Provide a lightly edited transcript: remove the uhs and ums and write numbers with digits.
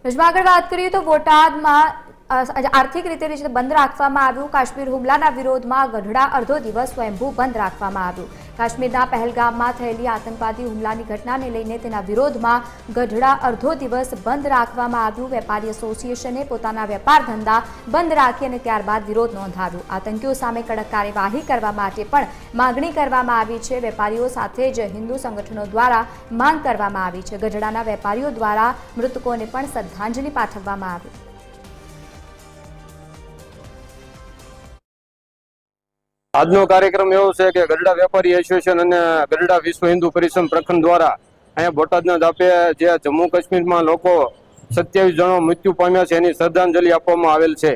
આગળ વાત કરીએ તો બોટાદમાં આર્થિક રીતે બંધ રાખવામાં આવ્યું। કાશ્મીર હુમલાના વિરોધમાં ગઢડા અડધો દિવસ સ્વયંભૂ બંધ રાખવામાં આવ્યું। કાશ્મીરના પહેલગામમાં થયેલી આતંકવાદી હુમલાની ઘટનાને લઈને તેના વિરોધમાં ગઢડા અડધો દિવસ બંધ રાખવામાં આવ્યું। વેપારી એસોસિએશને પોતાના વેપાર ધંધા બંધ રાખી અને ત્યારબાદ વિરોધ નોંધાવ્યો। આતંકીઓ સામે કડક કાર્યવાહી કરવા માટે પણ માંગણી કરવામાં આવી છે। વેપારીઓ સાથે જ હિન્દુ સંગઠનો દ્વારા માંગ કરવામાં આવી છે। ગઢડાના વેપારીઓ દ્વારા મૃતકોને પણ શ્રદ્ધાંજલિ પાઠવવામાં આવી। આજનો કાર્યક્રમ એવો છે કે ગઢડા વેપારી એસોસિએશન અને ગઢડા વિશ્વ હિન્દુ પરિષદ પ્રખંડ દ્વારા અહીંયા બોટાદના ધાપે જે જમ્મુ કાશ્મીરમાં લોકો 27 જણો મૃત્યુ પામ્યા છે એની શ્રદ્ધાંજલિ આપવામાં આવેલ છે।